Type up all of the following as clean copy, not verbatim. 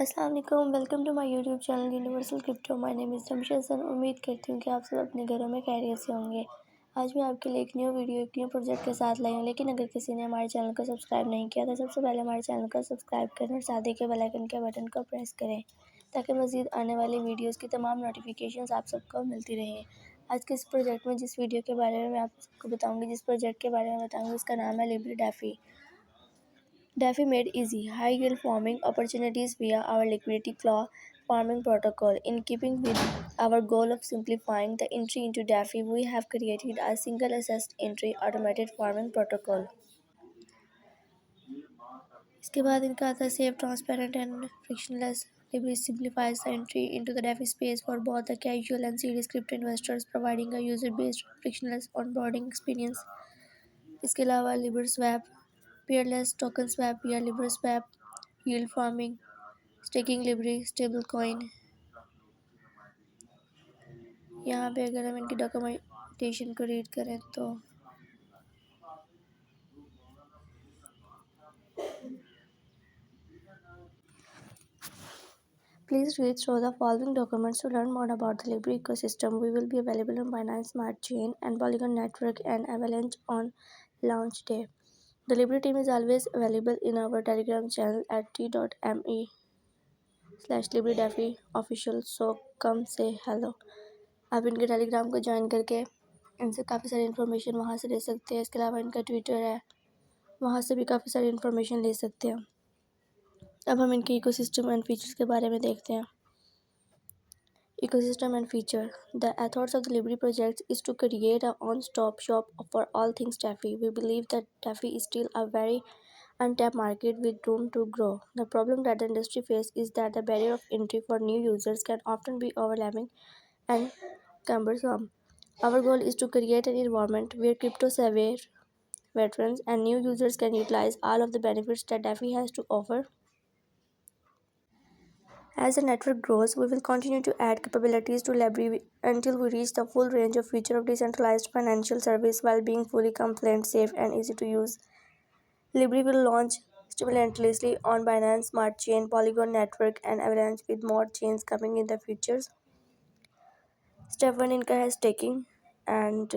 अस्सलाम वालेकुम, welcome to my YouTube channel Universal Crypto. My name is Ramsha Hasan. उम्मीद करती हूँ कि आप सब अपने घरों में खैरियत से होंगे। आज मैं आपके लिए एक न्यू वीडियो एक न्यू प्रोजेक्ट के साथ लाई हूँ। लेकिन अगर किसी ने हमारे चैनल को सब्सक्राइब नहीं किया तो सबसे पहले हमारे चैनल को सब्सक्राइब करें और साथ ही के बेल आइकन के बटन को प्रेस करें ताकि मज़ीद आने वाली वीडियोज़ की तमाम नोटिफिकेशन आप सबको मिलती रहे। आज के इस प्रोजेक्ट में जिस वीडियो के बारे में मैं आपको बताऊँगी, जिस प्रोजेक्ट के बारे में बताऊँगी, उसका नाम है Libre डैफ़ी। DeFi made easy, high-yield farming opportunities via our liquidity claw farming protocol. In keeping with our goal of simplifying the entry into DeFi, we have created a single assessed entry automated farming protocol. इसके बाद इनका आता है safe, transparent and frictionless. Libri simplifies the entry into the DeFi space for both the casual and serious crypto investors, providing a user-based, frictionless onboarding experience. इसके अलावा Libri Swap, peerless token swap via Libri Swap, yield farming, staking Libre stable coin. यहाँ पे अगर हम इनकी documentation को read करें तो please read through the following documents to learn more about the Libre ecosystem. We will be available on Binance smart chain and Polygon network and Avalanche on launch day. The Libre team is always available in our Telegram channel at t.me/LibreDeFi official. So come say hello. आप इनके Telegram को join करके इनसे काफ़ी सारी information वहाँ से ले सकते हैं। इसके अलावा इनका ट्विटर है, वहाँ से भी काफ़ी सारी इन्फॉर्मेशन ले सकते हैं। अब हम इनके इकोसिस्टम एंड फीचर्स के बारे में देखते हैं। Ecosystem and feature. The ethos of the Libri project is to create a one-stop shop for all things DeFi. We believe that DeFi is still a very untapped market with room to grow. The problem that the industry faces is that the barrier of entry for new users can often be overwhelming and cumbersome. Our goal is to create an environment where crypto-savvy veterans and new users can utilize all of the benefits that DeFi has to offer. As the network grows, we will continue to add capabilities to Libri until we reach the full range of features of decentralized financial service while being fully compliant, safe, and easy to use. Libri will launch simultaneously on Binance Smart Chain, Polygon Network, and Avalanche, with more chains coming in the future. Step 1 इनका है staking, and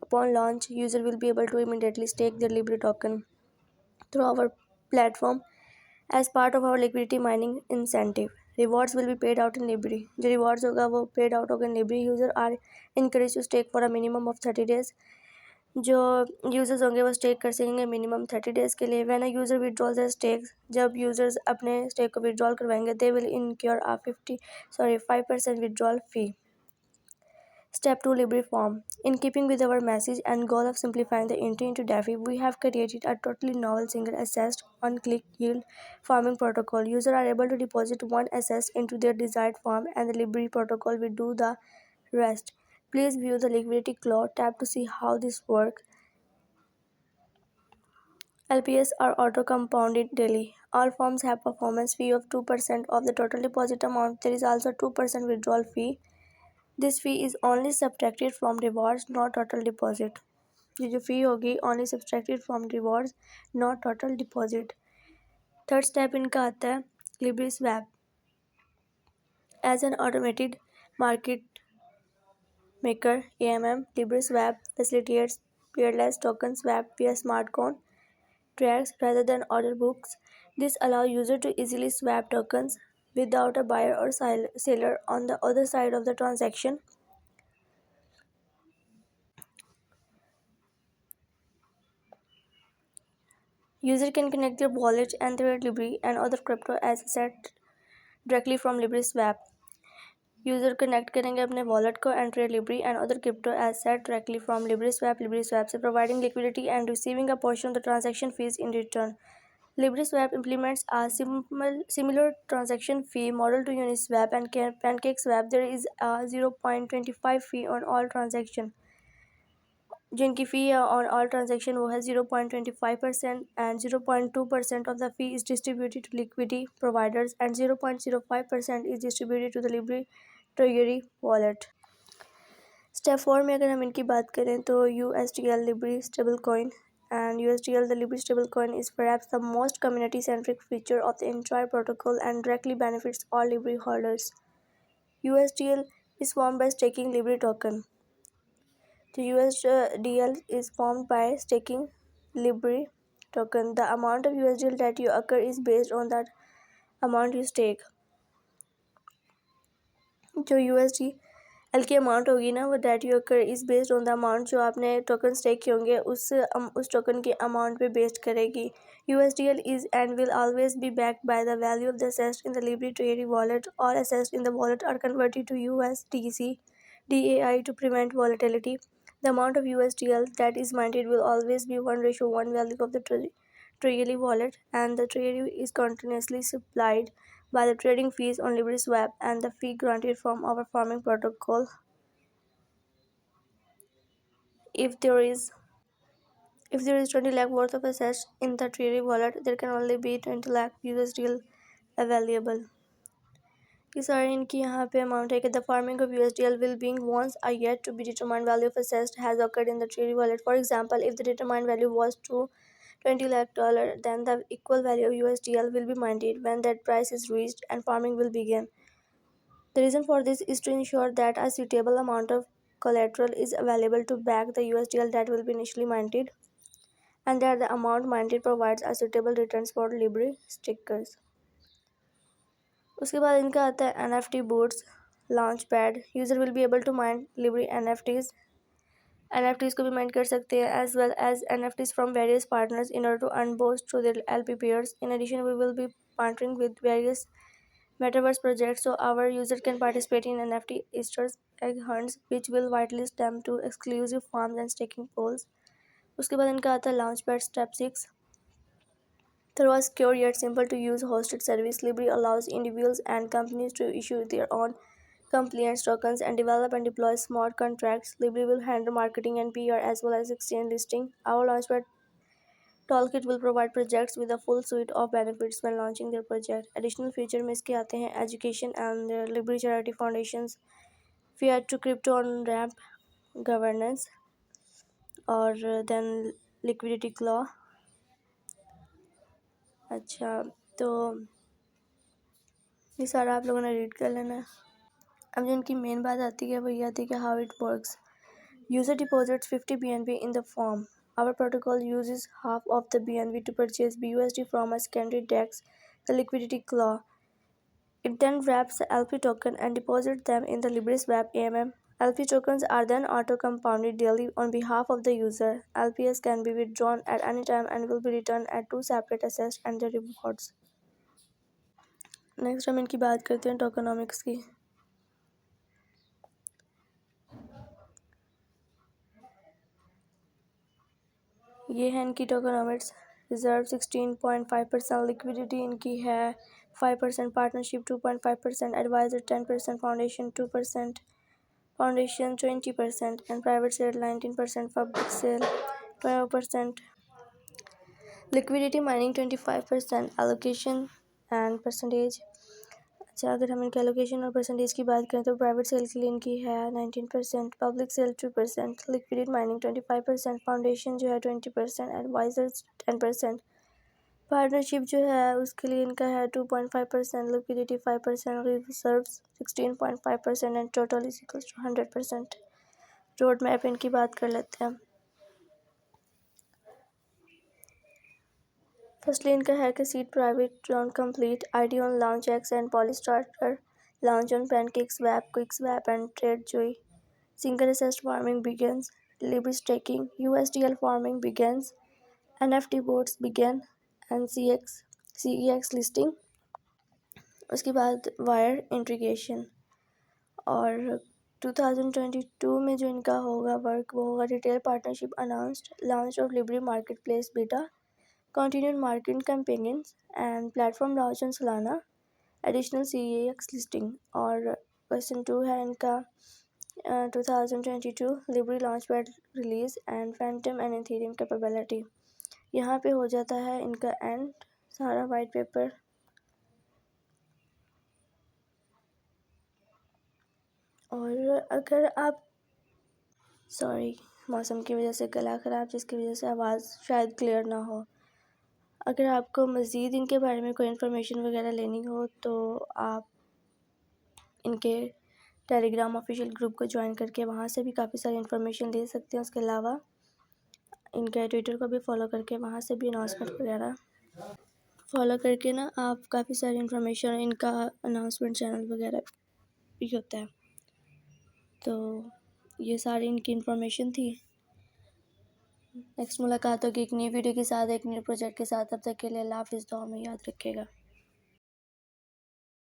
upon launch, user will be able to immediately stake their Libri token through our platform as part of our liquidity mining incentive. Rewards will be paid out in Libri. जो rewards होगा वो paid out होगा in Libri. User are encouraged to stake for a minimum of 30 days. जो users होंगे वो stake कर सकेंगे minimum 30 days के लिए. When a user withdraws their stakes, जब users अपने stake को withdrawal करवाएंगे, they will incur a 5% withdrawal fee. Step 2 Libri form. In keeping with our message and goal of simplifying the entry into DeFi, we have created a totally novel single-assessed one-click yield farming protocol. Users are able to deposit one assets into their desired farm, and the Libri protocol will do the rest. Please view the liquidity claw tab to see how this works. LPS are auto-compounded daily. All forms have performance fee of 2% of the total deposit amount. There is also 2% withdrawal fee. This fee is only subtracted from rewards, not total deposit. ये जो fee होगी only subtracted from rewards, not total deposit. Third step इनका आता है Libri Swap. As an automated market maker AMM, Libri Swap facilitates peerless token swap via smart contracts rather than order books. This allows users to easily swap tokens without a buyer or seller on the other side of the transaction. User can connect their wallet and their Libri and other crypto assets directly from Libri Swap. User connect करेंगे अपने wallet को and trade Libri and other crypto asset directly from Libri Swap से providing liquidity and receiving a portion of the transaction fees in return. Libri Swap implements a similar transaction fee model to Uniswap and PancakeSwap. There is a 0.25 fee on all transactions. जिनकी फ़ी है on all transaction वो है 0.25% and 0.2% of the fee is distributed to liquidity providers and 0.05% is distributed to the Libre treasury wallet. Step 4 में अगर हम इनकी बात करें तो USDL Libre stable coin and USDL, the Libra stablecoin, is perhaps the most community-centric feature of the entire protocol and directly benefits all Libra holders. USDL is formed by staking Libra token. The USDL is formed by staking Libra token. The amount of USDL that you occur is based on that amount you stake. जो USDL की amount होगी ना, वो debt you incur is based on the amount जो आपने token stake किए होंगे उस टोकन की अमाउंट पे बेस्ड करेगी. USDL is and will always be backed by the value of the assets in the Libra Treasury wallet. All assets in the wallet are converted to USDC DAI to prevent volatility. The amount of USDL that is minted will always be 1:1 value of the Treasury wallet, and the Treasury is continuously supplied by the trading fees on LibraSwap and the fee granted from our farming protocol. If there is 20 lakh worth of assets in the Treasury wallet, there can only be 20 lakh USDL available. ये सारे इनकी यहाँ पे amount है कि the farming of USDL will being once a yet to be determined value of assets has occurred in the Treasury wallet. For example, if the determined value was $20 lakh, then the equal value of USDL will be minted when that price is reached and farming will begin. The reason for this is to ensure that a suitable amount of collateral is available to back the USDL that will be initially minted, and that the amount minted provides a suitable returns for Libra stickers. उसके बाद इनका आता है NFT boards launchpad. User will be able to mine Libra NFTs. NFTs को भी mind कर सकते हैं as well as NFTs from various partners in order to earn boosts through their LP pairs. In addition, we will be partnering with various metaverse projects so our user can participate in NFT Easter egg hunts, which will whitelist them to exclusive farms and staking pools. उसके बाद इनका आता है Launchpad Step 6. Through a secure yet simple to use hosted service, Libra allows individuals and companies to issue their own compliance tokens and develop and deploy smart contracts. Libra will handle marketing and PR as well as exchange listing. Our Launchpad Toolkit will provide projects with a full suite of benefits when launching their project. Additional feature में इसके आते हैं education and Libra charity foundations, fiat to crypto on ramp governance, और then liquidity claw. अच्छा, तो ये सारा आप लोगों ने रीड कर लेना है. अब जो इनकी मेन बात आती है वो ये आती है कि how it works. User deposits 50 BNB in the form. Our protocol uses half of the BNB to purchase BUSD from a secondary DEX, the liquidity claw. It then wraps the LP token and deposits them in the LibraSwap AMM. LP tokens are then auto-compounded daily on behalf of the user. LPS can be withdrawn at any time and will be returned at two separate assets and their rewards. Next हम इनकी बात करते हैं tokenomics की. ये है इनकी tokenomics. Reserve 16.5%, liquidity इनकी है 5%, partnership 2.5%, adviser 10%, foundation 2%, foundation 20% and private sale 19%, public sale 12%, liquidity mining 25%, allocation and percentage. अच्छा, अगर हम इनके एलोकेशन और परसेंटेज की बात करें तो प्राइवेट सेल के लिए इनकी है 19%, public cell 2%, liquidity mining 25%, foundation जो है 20%, एडवाइजर्स 10%, पार्टनरशिप जो है उसके लिए इनका है 2.5%, liquidity 5%, reserves 16.5% and total is equals to 100%. Road map इनकी बात कर लेते हैं. फर्स्टली इनका है कि seed private round complete, ID on launch X and PolyStarter, launch on PancakeSwap, QuickSwap and Trader Joe. Single asset farming begins, Libra staking, USDL farming begins, NFT boards begin and CEX listing. उसके बाद wire integration. और 2022 में जो इनका होगा work वो होगा retail partnership announced, launch of Libra market place beta, continued marketing campaigns and platform launch on Solana, additional CEX listing. और क्वेश्चन 2 है इनका 2022 Libra launchpad release and Phantom and Ethereum capability. यहाँ पे हो जाता है इनका एंड सारा वाइट पेपर. और अगर आप मौसम की वजह से गला ख़राब, जिसकी वजह से आवाज़ शायद क्लियर ना हो। अगर आपको मज़ीद इनके बारे में कोई इन्फॉर्मेशन वगैरह लेनी हो तो आप इनके टेलीग्राम ऑफिशियल ग्रुप को ज्वाइन करके वहाँ से भी काफ़ी सारी इन्फॉर्मेशन ले सकते हैं। उसके अलावा इनके ट्विटर को भी फॉलो करके वहाँ से भी अनाउंसमेंट वगैरह फॉलो करके ना आप काफ़ी सारी इन्फॉर्मेशन, इनका अनाउंसमेंट चैनल वगैरह भी होता है। तो ये सारी इनकी इन्फॉर्मेशन थी। नेक्स्ट मुलाकात होगी एक नई वीडियो के साथ, एक नए प्रोजेक्ट के साथ। तब तक के लिए अल्लाह हाफ़िज़, दुआ में याद रखिएगा।